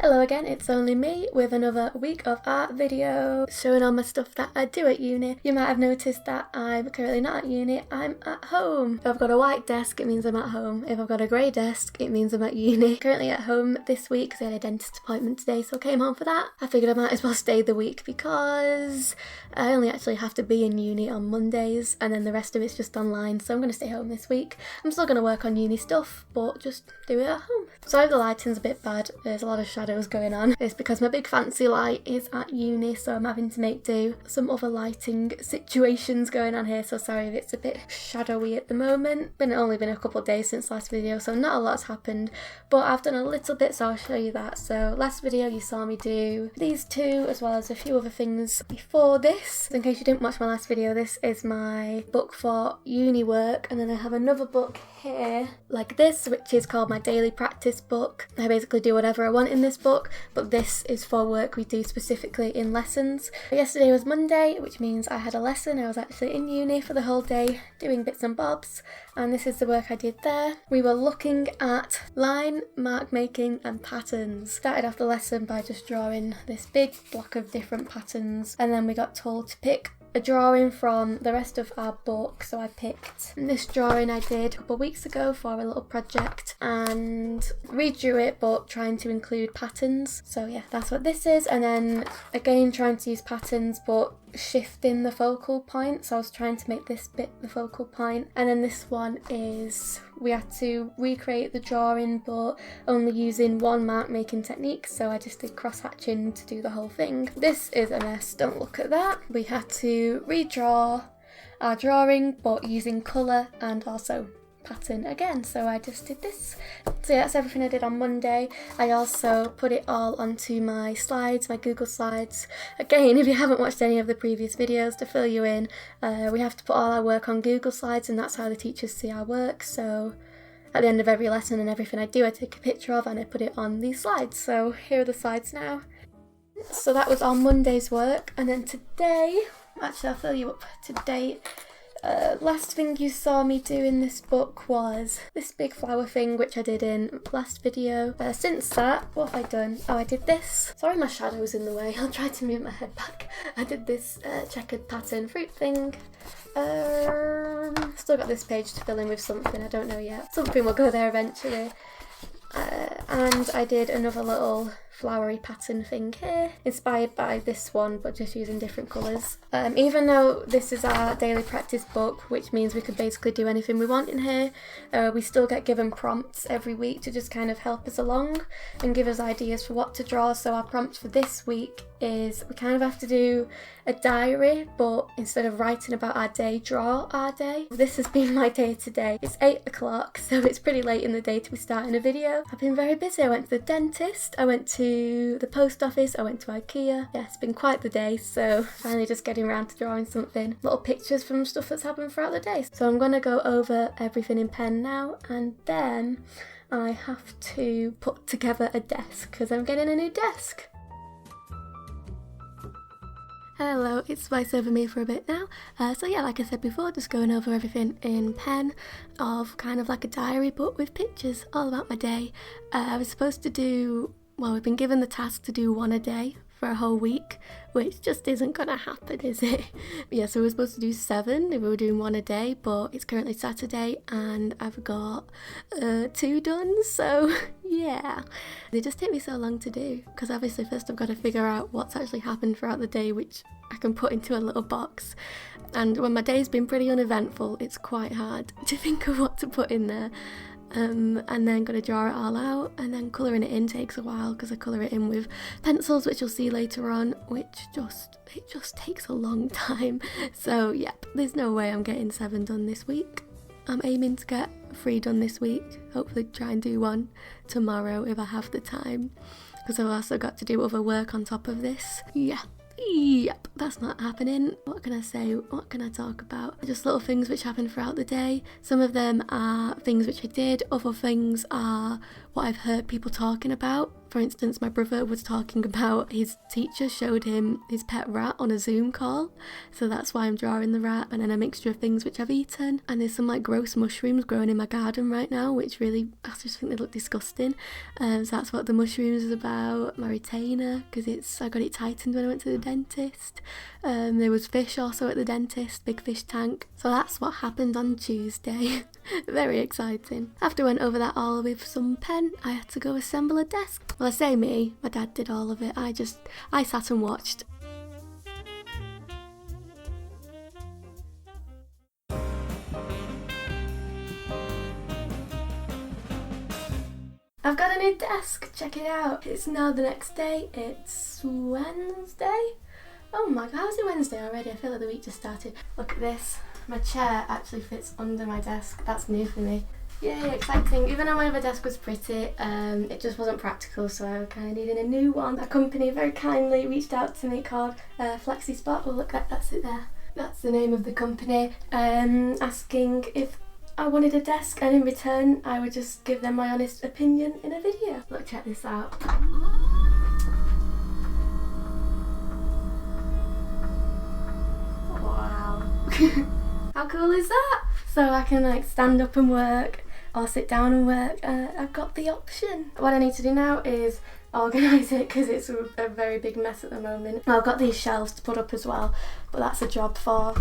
Hello again, it's only me with another week of art video showing all my stuff that I do at uni. You might have noticed that I'm currently not at uni, I'm at home. If I've got a white desk, it means I'm at home. If I've got a grey desk, it means I'm at uni. Currently at home this week because I had a dentist appointment today, so I came home for that. I figured I might as well stay the week because I only actually have to be in uni on Mondays and then the rest of it's just online, so I'm going to stay home this week. I'm still going to work on uni stuff, but just do it at home. Sorry if the lighting's a bit bad, there's a lot of shadows going on. It's because my big fancy light is at uni, so I'm having to make do. Some other lighting situations going on here, so sorry if it's a bit shadowy at the moment. Only been a couple of days since last video, so not a lot's happened, but I've done a little bit, so I'll show you that. So last video you saw me do these two as well as a few other things before this. In case you didn't watch my last video, this is my book for uni work, and then I have another book here like this, which is called my daily practice book. I basically do whatever I want in this book, but this is for work we do specifically in lessons. Yesterday was Monday, which means I had a lesson. I was actually in uni for the whole day doing bits and bobs, and this is the work I did there. We were looking at line, mark making and patterns. Started off the lesson by just drawing this big block of different patterns, and then we got told to pick a drawing from the rest of our book, so I picked this drawing I did a couple of weeks ago for a little project and redrew it, but trying to include patterns. So yeah, that's what this is. And then again trying to use patterns but shifting the focal point, so I was trying to make this bit the focal point. And then this one is we had to recreate the drawing but only using one mark making technique, so I just did cross hatching to do the whole thing. This is a mess, don't look at that. We had to redraw our drawing but using colour and also pattern again, so I just did this. So yeah, that's everything I did on Monday. I also put it all onto my slides, my Google Slides. Again, if you haven't watched any of the previous videos, to fill you in, we have to put all our work on Google Slides, and that's how the teachers see our work. So at the end of every lesson and everything I do, I take a picture of and I put it on these slides. So here are the slides now. So that was on Monday's work, and then today, actually I'll fill you up to date. Last thing you saw me do in this book was this big flower thing, which I did in last video. Since that, what have I done? Oh, I did this. Sorry my shadow's in the way, I'll try to move my head back. I did this checkered pattern fruit thing. Still got this page to fill in with something, I don't know yet. Something will go there eventually. And I did another little flowery pattern thing here, inspired by this one but just using different colours. Even though this is our daily practice book, which means we could basically do anything we want in here, we still get given prompts every week to just kind of help us along and give us ideas for what to draw. So our prompt for this week is we kind of have to do a diary, but instead of writing about our day, draw our day. This has been my day today. It's 8 o'clock, so it's pretty late in the day to be starting a video. I've been very busy. I went to the dentist, I went to the post office, I went to IKEA. Yeah, it's been quite the day, so finally just getting around to drawing something. Little pictures from stuff that's happened throughout the day. So I'm going to go over everything in pen now, and then I have to put together a desk because I'm getting a new desk. Hello, it's voiceover me for a bit now. So yeah, like I said before, just going over everything in pen of kind of like a diary but with pictures all about my day. I was supposed to do, well, we've been given the task to do one a day for a whole week, which just isn't gonna happen, is it? Yeah, so we were supposed to do 7 if we were doing one a day, but it's currently Saturday and I've got 2 done, so yeah. They just take me so long to do, because obviously first I've got to figure out what's actually happened throughout the day, which I can put into a little box. And when my day's been pretty uneventful, it's quite hard to think of what to put in there. And then got to draw it all out, and then colouring it in takes a while because I colour it in with pencils, which you'll see later on, which it just takes a long time. So yep, there's no way I'm getting 7 done this week. I'm aiming to get 3 done this week, hopefully try and do 1 tomorrow if I have the time, because I've also got to do other work on top of this. Yep, that's not happening. What can I say? What can I talk about? Just little things which happen throughout the day. Some of them are things which I did, other things are what I've heard people talking about For instance, my brother was talking about his teacher showed him his pet rat on a Zoom call, so that's why I'm drawing the rat, and then a mixture of things which I've eaten. And there's some like gross mushrooms growing in my garden right now, which really, I just think they look disgusting. So that's what the mushrooms is about. My retainer, because I got it tightened when I went to the dentist. There was fish also at the dentist, big fish tank. So that's what happened on Tuesday. Very exciting. After I went over that all with some pen, I had to go assemble a desk. Well, I say me, my dad did all of it. I sat and watched. I've got a new desk, check it out. It's now the next day, it's Wednesday. Oh my god, how's it Wednesday already? I feel like the week just started. Look at this, my chair actually fits under my desk. That's new for me. Yay, exciting. Even though my other desk was pretty, it just wasn't practical, so I kind of needed a new one. A company very kindly reached out to me called FlexiSpot. Well, look, that's it there. That's the name of the company. Asking if I wanted a desk, and in return I would just give them my honest opinion in a video. Look, check this out. Wow. How cool is that? So I can like stand up and work or sit down and work. I've got the option. What I need to do now is organise it because it's a very big mess at the moment. I've got these shelves to put up as well, but that's a job for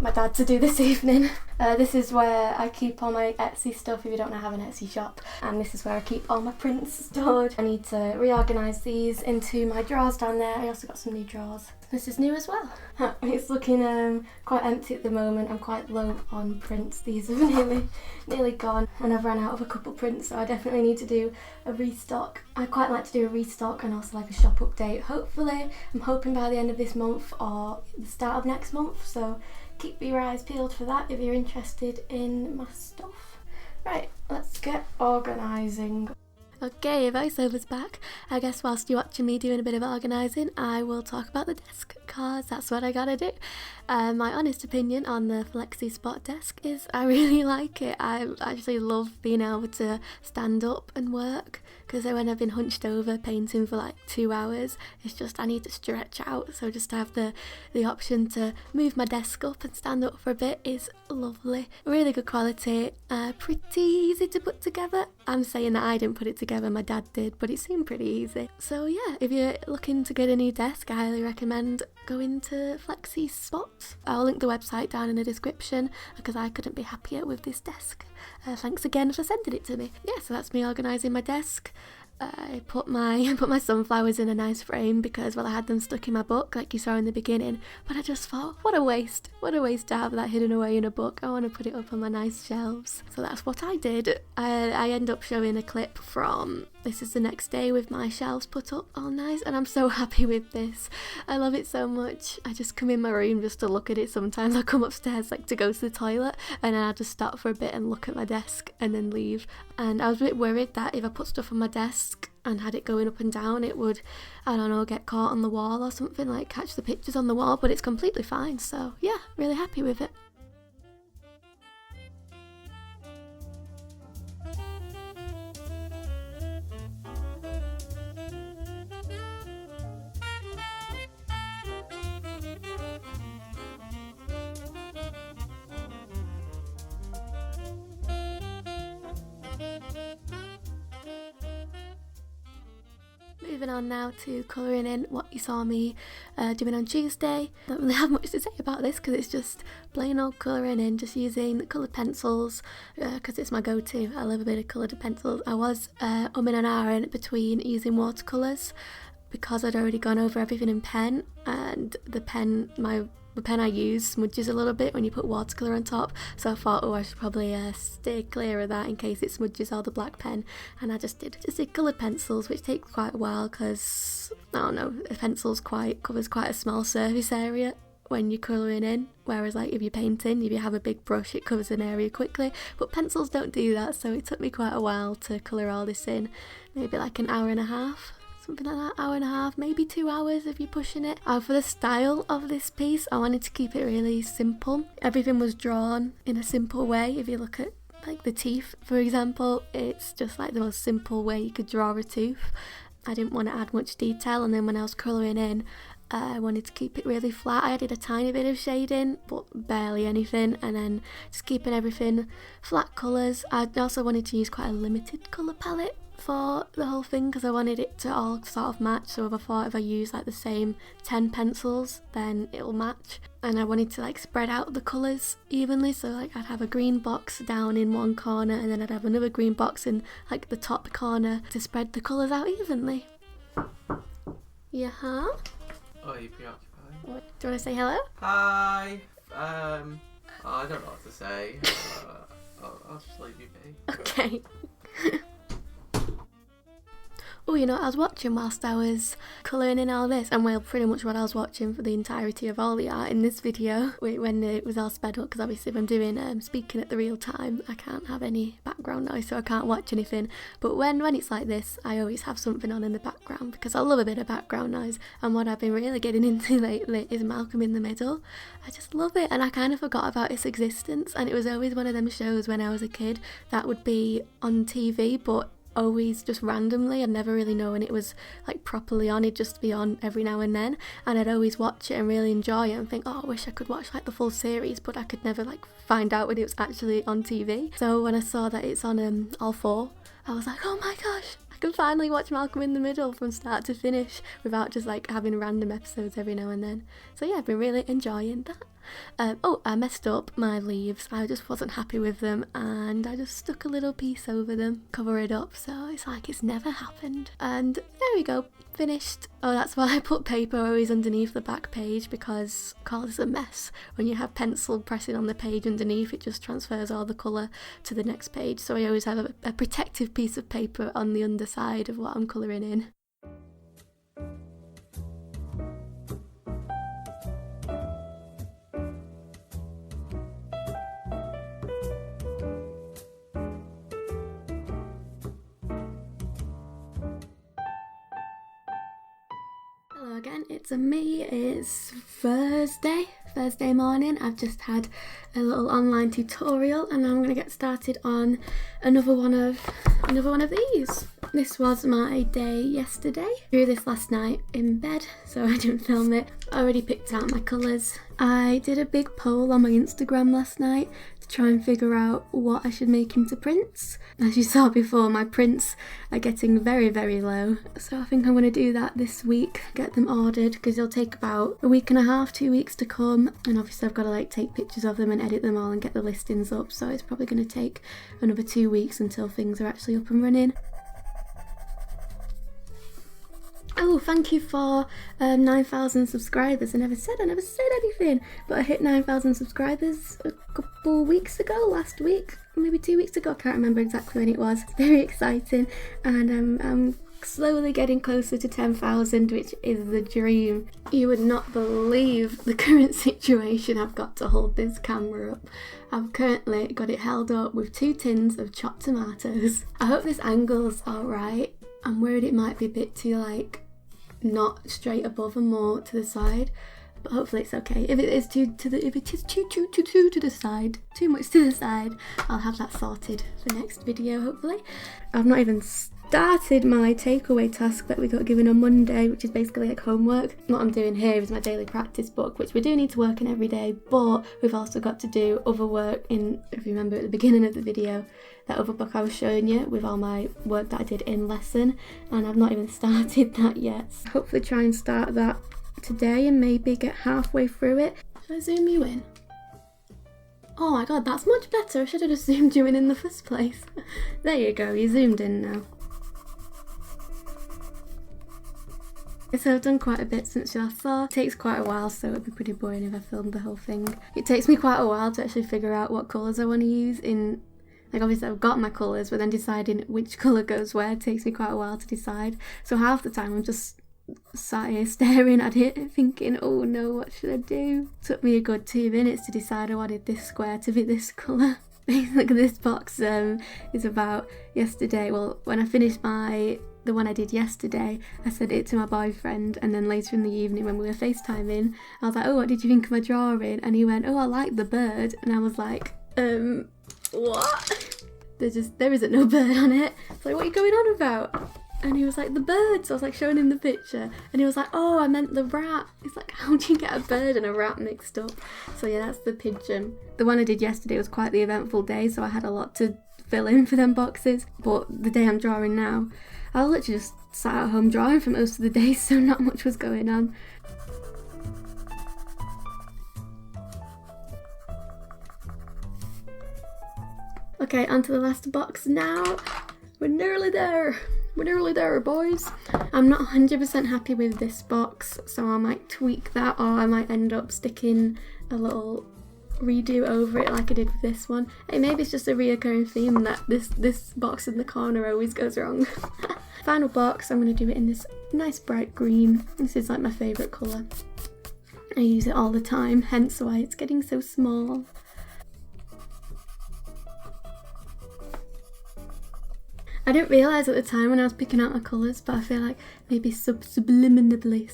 my dad to do this evening. This is where I keep all my Etsy stuff if you don't know, I have an Etsy shop, and this is where I keep all my prints stored. I need to reorganise these into my drawers down there. I also got some new drawers. This is new as well. It's looking quite empty at the moment. I'm quite low on prints. These are nearly gone, and I've run out of a couple prints, so I definitely need to do a restock. I quite like to do a restock and also like a shop update. Hopefully, I'm hoping by the end of this month or the start of next month, so keep your eyes peeled for that if you're interested in my stuff. Right, let's get organising. Okay, voiceover's back. I guess whilst you're watching me doing a bit of organising, I will talk about the desk, cause that's what I gotta do. My honest opinion on the FlexiSpot desk is I really like it. I actually love being able to stand up and work, because when I've been hunched over painting for like 2 hours, it's just I need to stretch out, so just to have the option to move my desk up and stand up for a bit is lovely. Really good quality, pretty easy to put together. I'm saying that I didn't put it together, my dad did, but it seemed pretty easy. So yeah, if you're looking to get a new desk, I highly recommend going to FlexiSpot. I'll link the website down in the description because I couldn't be happier with this desk. Thanks again for sending it to me. Yeah, so that's me organising my desk. I put my sunflowers in a nice frame because, well, I had them stuck in my book like you saw in the beginning, but I just thought, what a waste to have that hidden away in a book. I want to put it up on my nice shelves. So that's what I did. I end up showing a clip from This Is the Next Day with my shelves put up all nice, and I'm so happy with this. I love it so much. I just come in my room just to look at it sometimes. I come upstairs like to go to the toilet, and then I just stop for a bit and look at my desk and then leave. And I was a bit worried that if I put stuff on my desk and had it going up and down, it would, I don't know, get caught on the wall or something, like catch the pictures on the wall, but it's completely fine. So yeah, really happy with it. Moving on now to colouring in what you saw me doing on Tuesday. I don't really have much to say about this because it's just plain old colouring in, just using coloured pencils because it's my go-to. I love a bit of coloured pencils. I was umming and ahhing between using watercolours because I'd already gone over everything in pen, and the pen I use smudges a little bit when you put watercolour on top, so I thought, I should probably stay clear of that in case it smudges all the black pen, and I just did coloured pencils, which takes quite a while because, I don't know, a pencil's covers quite a small surface area when you're colouring in, whereas like if you're painting, if you have a big brush, it covers an area quickly, but pencils don't do that, so it took me quite a while to colour all this in, maybe like an hour and a half. Something like that, hour and a half, maybe 2 hours if you're pushing it. For the style of this piece, I wanted to keep it really simple. Everything was drawn in a simple way. If you look at like the teeth, for example, it's just like the most simple way you could draw a tooth. I didn't want to add much detail, and then when I was colouring in, I wanted to keep it really flat. I added a tiny bit of shading, but barely anything, and then just keeping everything flat colours. I also wanted to use quite a limited colour palette for the whole thing because I wanted it to all sort of match. So I thought if I use like the same 10 pencils, then it'll match. And I wanted to like spread out the colours evenly, so like I'd have a green box down in one corner, and then I'd have another green box in like the top corner to spread the colours out evenly. Yeah, huh? Oh, are you preoccupied? What? Do you want to say hello? Hi. I don't know what to say. I'll just leave you be. Okay. Oh, you know, I was watching whilst I was colouring in all this, and well, pretty much what I was watching for the entirety of all the art in this video, when it was all sped up, because obviously if I'm doing speaking at the real time, I can't have any background noise, so I can't watch anything. But when it's like this, I always have something on in the background, because I love a bit of background noise, and what I've been really getting into lately is Malcolm in the Middle. I just love it, and I kind of forgot about its existence, and it was always one of them shows when I was a kid that would be on TV, but always just randomly. I'd never really know when it was like properly on. It'd just be on every now and then, and I'd always watch it and really enjoy it and think, oh, I wish I could watch like the full series, but I could never like find out when it was actually on TV. So when I saw that it's on all 4, I was like, oh my gosh, I can finally watch Malcolm in the Middle from start to finish without just like having random episodes every now and then. So yeah, I've been really enjoying that. Oh, I messed up my leaves. I just wasn't happy with them, and I just stuck a little piece over them, cover it up, so it's like it's never happened. And there we go, finished. Oh, that's why I put paper always underneath the back page, because colour is a mess. When you have pencil pressing on the page underneath, it just transfers all the colour to the next page, so I always have a protective piece of paper on the underside of what I'm colouring in. Hello again, it's me. It's Thursday morning. I've just had a little online tutorial, and I'm going to get started on another one of these. This was my day yesterday. I drew this last night in bed, so I didn't film it. I already picked out my colours. I did a big poll on my Instagram last night to try and figure out what I should make into prints. As you saw before, my prints are getting very, very low, so I think I'm going to do that this week, get them ordered, because it'll take about a week and a half, 2 weeks to come, and obviously I've got to like take pictures of them and edit them all and get the listings up, so it's probably going to take another 2 weeks until things are actually up and running. Oh, thank you for 9,000 subscribers. I never said anything, but I hit 9,000 subscribers a couple weeks ago, last week, maybe 2 weeks ago, I can't remember exactly when it was. It's very exciting, and I'm slowly getting closer to 10,000, which is the dream. You would not believe the current situation. I've got to hold this camera up. I've currently got it held up with 2 tins of chopped tomatoes. I hope this angle's alright. I'm worried it might be a bit too like not straight above and more to the side, but hopefully it's okay. If it is too to the side, too much to the side, I'll have that sorted for next video hopefully. I've not even started my takeaway task that we got given on Monday, which is basically like homework. What I'm doing here is my daily practice book, which we do need to work in every day, but we've also got to do other work in, if you remember at the beginning of the video, that other book I was showing you with all my work that I did in lesson, and I've not even started that yet. So hopefully try and start that today and maybe get halfway through it. Should I zoom you in? Oh my god, that's much better. I should have just zoomed you in the first place. There you go, you zoomed in now. So I've done quite a bit since you last saw. It takes quite a while, so it'd be pretty boring if I filmed the whole thing. It takes me quite a while to actually figure out what colours I want to use in, like obviously I've got my colours, but then deciding which colour goes where takes me quite a while to decide. So half the time I'm just sat here staring at it thinking, oh no, what should I do? It took me a good 2 minutes to decide I wanted this square to be this colour. Basically this box is about yesterday. Well, when I finished the one I did yesterday, I sent it to my boyfriend, and then later in the evening when we were FaceTiming, I was like, oh, what did you think of my drawing? And he went, oh, I like the bird. And I was like, what? There isn't no bird on it. It's like, what are you going on about? And he was like, the birds. I was like showing him the picture. And he was like, oh, I meant the rat. He's like, how do you get a bird and a rat mixed up? So yeah, that's the pigeon. The one I did yesterday was quite the eventful day, so I had a lot to fill in for them boxes. But the day I'm drawing now, I literally just sat at home drawing for most of the day, so not much was going on. Okay, onto the last box now. We're nearly there. We're nearly there, boys. I'm not 100% happy with this box, so I might tweak that, or I might end up sticking a little redo over it like I did with this one. Hey, maybe it's just a reoccurring theme that this box in the corner always goes wrong. Final box, I'm going to do it in this nice bright green. This is like my favourite colour. I use it all the time, hence why it's getting so small. I didn't realise at the time when I was picking out my colours, but I feel like maybe subliminally,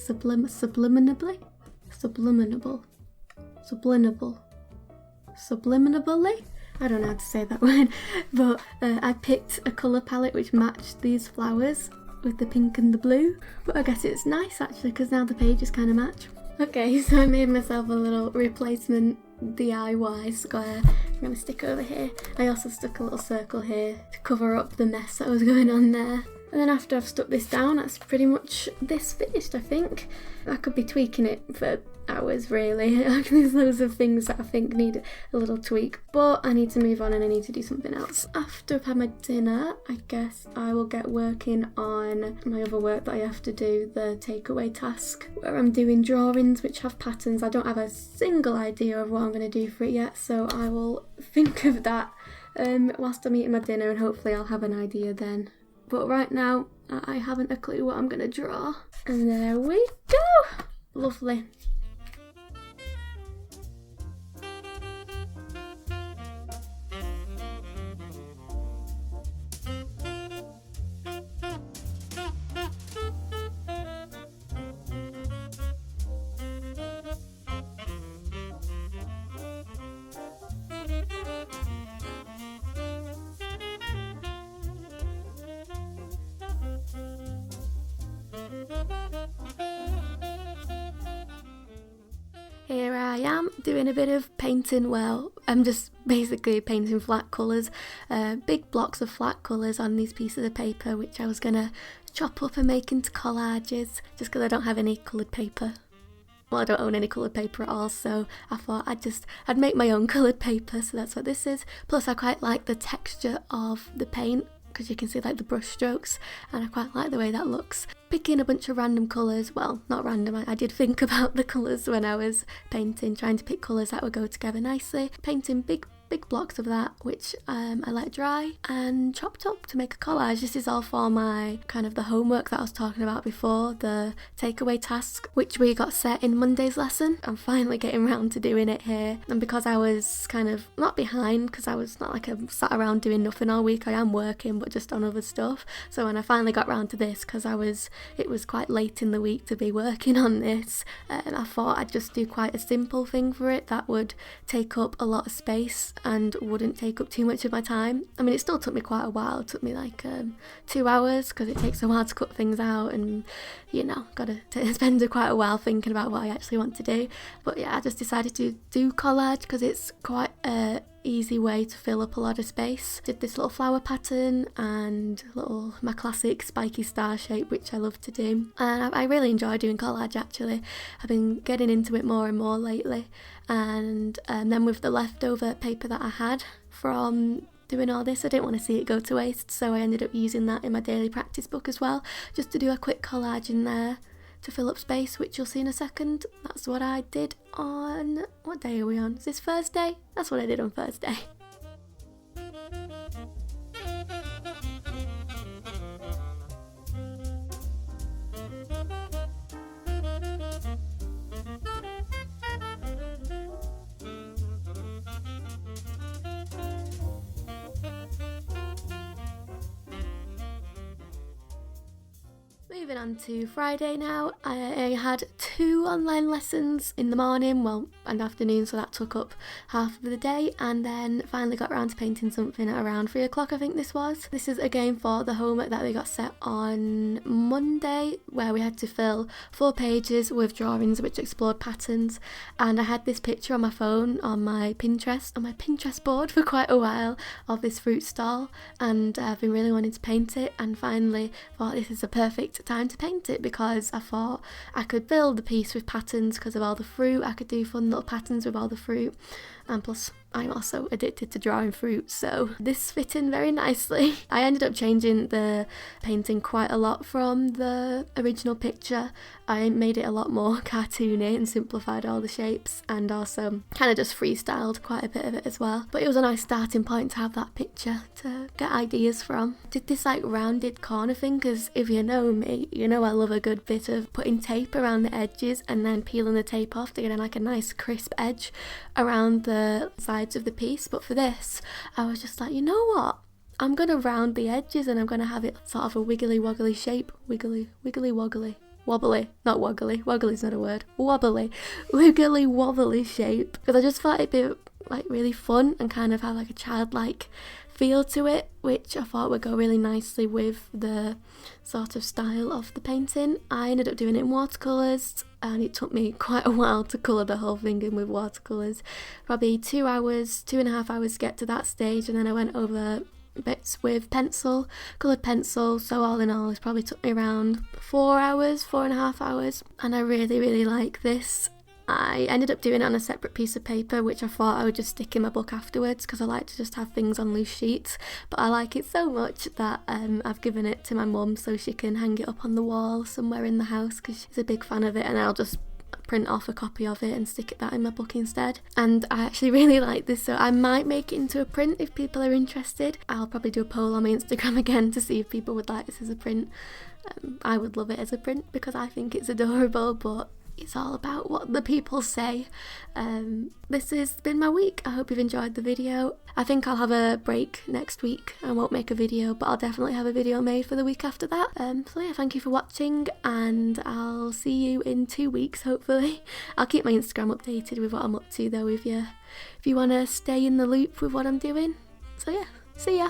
I don't know how to say that word, but I picked a colour palette which matched these flowers with the pink and the blue, but I guess it's nice actually because now the pages kind of match. Okay, so I made myself a little replacement DIY square. I'm going to stick over here. I also stuck a little circle here to cover up the mess that was going on there. And then after I've stuck this down, that's pretty much this finished, I think. I could be tweaking it for hours, really. There's loads of things that I think need a little tweak, but I need to move on and I need to do something else. After I've had my dinner, I guess I will get working on my other work that I have to do, the takeaway task, where I'm doing drawings which have patterns. I don't have a single idea of what I'm going to do for it yet, so I will think of that whilst I'm eating my dinner, and hopefully I'll have an idea then. But right now, I haven't a clue what I'm going to draw. And there we go! Lovely. Here I am doing a bit of painting. Well, I'm just basically painting flat colours, big blocks of flat colours on these pieces of paper, which I was going to chop up and make into collages, just because I don't have any coloured paper. Well, I don't own any coloured paper at all, so I thought I'd make my own coloured paper, so that's what this is. Plus I quite like the texture of the paint, because you can see like the brush strokes, and I quite like the way that looks. Picking a bunch of random colours, well, not random, I did think about the colours when I was painting, trying to pick colours that would go together nicely. Painting big blocks of that, which I let dry and chopped up to make a collage. This is all for my kind of the homework that I was talking about before, the takeaway task, which we got set in Monday's lesson. I'm finally getting around to doing it here, and because I was kind of not behind, because I was not like I sat around doing nothing all week, I am working but just on other stuff. So when I finally got round to this, because it was quite late in the week to be working on this, and I thought I'd just do quite a simple thing for it that would take up a lot of space and wouldn't take up too much of my time. I mean, it still took me quite a while. It took me like 2 hours, because it takes a while to cut things out, and you know, gotta spend quite a while thinking about what I actually want to do. But yeah, I just decided to do collage because it's quite a easy way to fill up a lot of space. Did this little flower pattern and my classic spiky star shape, which I love to do, and I really enjoy doing collage actually. I've been getting into it more and more lately, and then with the leftover paper that I had from doing all this, I didn't want to see it go to waste, so I ended up using that in my daily practice book as well, just to do a quick collage in there to fill up space, which you'll see in a second. That's what I did on, what day are we on? Is this Thursday? That's what I did on Thursday. Moving on to Friday now. I had 2 online lessons in the morning, and afternoon, so that took up half of the day, and then finally got around to painting something at around 3 o'clock, I think this was. This is again for the homework that we got set on Monday, where we had to fill 4 pages with drawings which explored patterns, and I had this picture on my phone on my Pinterest board for quite a while of this fruit stall, and I've been really wanting to paint it, and finally thought this is a perfect time to paint it, because I thought I could build the piece with patterns because of all the fruit. I could do fun little patterns with all the fruit, and plus I'm also addicted to drawing fruit, so this fit in very nicely. I ended up changing the painting quite a lot from the original picture. I made it a lot more cartoony and simplified all the shapes, and also kind of just freestyled quite a bit of it as well. But it was a nice starting point to have that picture to get ideas from. Did this like rounded corner thing, because if you know me, you know I love a good bit of putting tape around the edges and then peeling the tape off to get like a nice crisp edge around the sides of the piece. But for this, I was just like, you know what? I'm gonna round the edges and I'm gonna have it sort of a wiggly woggly shape. Wiggly woggly. Wobbly, not woggly. Woggly's not a word. Wobbly. Wiggly wobbly shape. Because I just thought it'd be like really fun and kind of have like a childlike feel to it, which I thought would go really nicely with the sort of style of the painting. I ended up doing it in watercolours, and it took me quite a while to colour the whole thing in with watercolours. Probably 2.5 hours to get to that stage, and then I went over bits with coloured pencil, so all in all it probably took me around 4.5 hours, and I really like this. I ended up doing it on a separate piece of paper, which I thought I would just stick in my book afterwards, because I like to just have things on loose sheets, but I like it so much that I've given it to my mum so she can hang it up on the wall somewhere in the house, because she's a big fan of it, and I'll just print off a copy of it and stick that in my book instead. And I actually really like this, so I might make it into a print if people are interested. I'll probably do a poll on my Instagram again to see if people would like this as a print. I would love it as a print because I think it's adorable, but it's all about what the people say. This has been my week. I hope you've enjoyed the video. I think I'll have a break next week. I won't make a video, but I'll definitely have a video made for the week after that. So yeah, thank you for watching, and I'll see you in 2 weeks, hopefully. I'll keep my Instagram updated with what I'm up to though, if you want to stay in the loop with what I'm doing. So yeah, see ya.